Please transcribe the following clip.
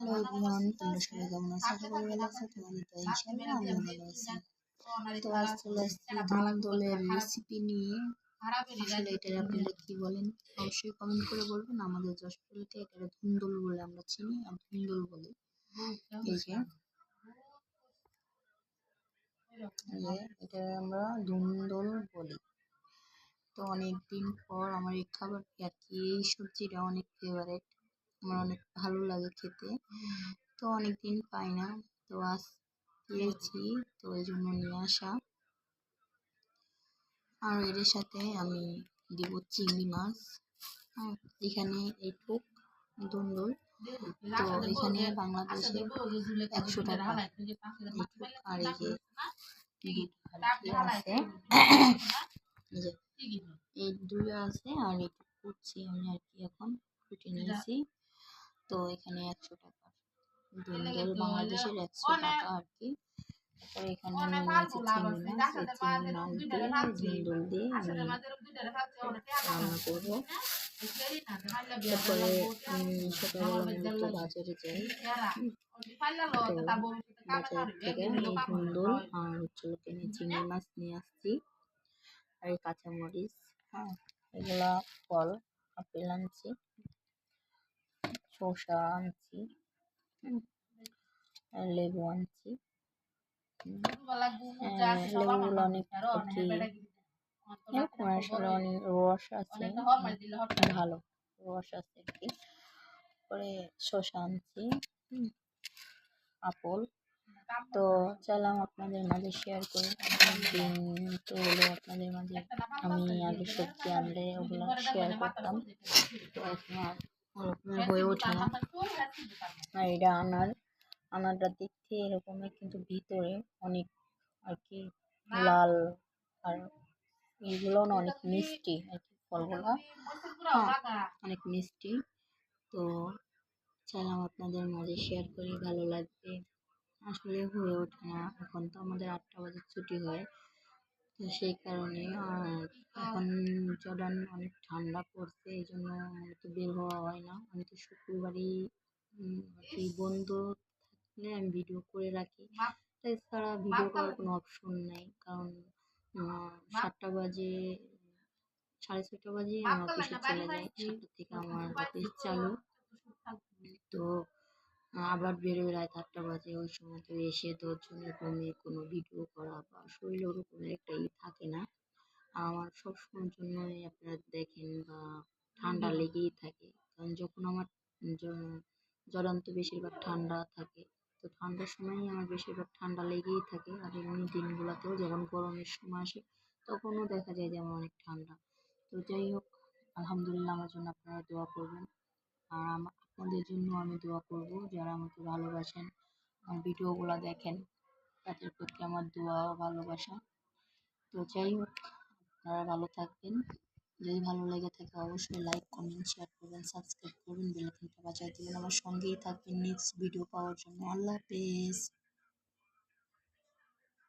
Hello everyone, তোমরা সবাই কেমন আছো? আশা করি ভালো আছো। তোমাদের তো ইনশাআল্লাহ আমিও ভালো আছি। তো আজ চলে আসছি ধুন্দলের রেসিপি নিয়ে। আসলে এটা আপনারা কি বলেন অবশ্যই কমেন্ট করে বলবেন। আমাদের যশোরীতে এটা ধুন্দল বলে আমরা চিনি, আর ধুন্দল বলি। এই যে এটা আমরা ধুন্দল বলি। তো অনেকদিন পর আমার এই খাবারটি আর কি, এই সবজিটা অনেক ফেভারেট, আমার অনেক ভালো লাগে খেতে। তো অনেকদিন পাই না, তো আজ পেয়েছি, তো এই জন্য নিয়ে আসা। আর এর সাথে আমি দিব চিংড়ি মাছ। এখানে এইটুক ধুন্দল, তো এখানে বাংলাদেশে 100 টাকা এইটুক। আর এই যে আছে, এই দুই আছে, আর একটু কুচি আমি আর কি এখন কুটে নিয়েছি। তো এখানে 100 টাকা ধুন্দল, বাংলাদেশের 100 টাকা আর কি। তারপরে এখানে আমি নিয়েছি চিংড়ি মাছ, এই চিংড়ি মাছ দিয়ে ধুন্দল দিয়ে আমি রান্না করবো। তারপরে আমি সকালবেলা মূলত বাজারে যাই, তো বাজার থেকে এই ধুন্দল আর চিংড়ি মাছ নিয়ে আসছি, আর এই কাঁচামরিচ, হ্যাঁ এগুলা ফল, আপেল আনছি, শসা আনছি, লেবু আনছি। লেবুগুলো অনেক আর কি আসলে অনেক রস আছে, ভালো রস আছে আর কি। পরে শসা আনছি, আপেল। তো চাইলাম আপনাদের মাঝে শেয়ার করি। দিন তো হলো আপনাদের মাঝে আমি আগে সবজি আনলে ওগুলো শেয়ার করতাম, তো এখন আর ওরকমের হয়ে ওঠে না। আর এটা আনারটা দেখতে এরকমের, কিন্তু ভিতরে অনেক আর কি লাল, আর এইগুলো না অনেক মিষ্টি আর কি, ফলগুলো অনেক মিষ্টি। তো চাইলাম আপনাদের মাঝে শেয়ার করি, ভালো লাগবে। আসলে হয়ে ওঠে না, এখন তো আমাদের 8টা বাজে ছুটি হয়, তো সেই কারণে। আর এখন জর্ডান অনেক ঠান্ডা পড়ছে, এই জন্য তো বের হওয়া হয় না। আমি তো শুক্রবারই আর কি বন্ধ থাকলে আমি ভিডিও করে রাখি, এছাড়া ভিডিও করার কোনো অপশন নেই। কারণ 7টা বাজে, 6:30 বাজে আমি অফিসে চলে যাই, 7টা থেকে আমার অফিস চালু। তো আবার বেরোয় রাত 8টা বাজে, ওই সময় তো এসে তো ওর কোনো ভিডিও করা বা শরীরে ওরকম একটা থাকে না। আমার সবসময়ের জন্যই আপনারা দেখেন বা ঠান্ডা লেগেই থাকে, কারণ যখন আমার জড়ান তো বেশিরভাগ ঠান্ডা থাকে, তো ঠান্ডার সময়ই আমার বেশিরভাগ ঠান্ডা লেগেই থাকে। আর এমনি দিনগুলোতেও যখন গরমের সময় আসে তখনও দেখা যায় যে আমার অনেক ঠান্ডা। তো যাই হোক, আলহামদুলিল্লাহ আমার জন্য আপনারা দোয়া করবেন, আর আপনাদের জন্য আমি দোয়া করব। যারা আমাকে ভালোবাসেন, আমার ভিডিওগুলো দেখেন, তাদের প্রতি আমার দোয়া ও ভালোবাসা। তো যাই হোক, আপনারা ভালো থাকবেন। যদি ভালো লেগে থাকে অবশ্যই লাইক, কমেন্ট, শেয়ার করবেন, সাবস্ক্রাইব করবেন, বেল আইকনটা বাজায় দিবেন। আমার সঙ্গেই থাকবেন নেক্সট ভিডিও পাওয়ার জন্য। আল্লাহ হাফেজ।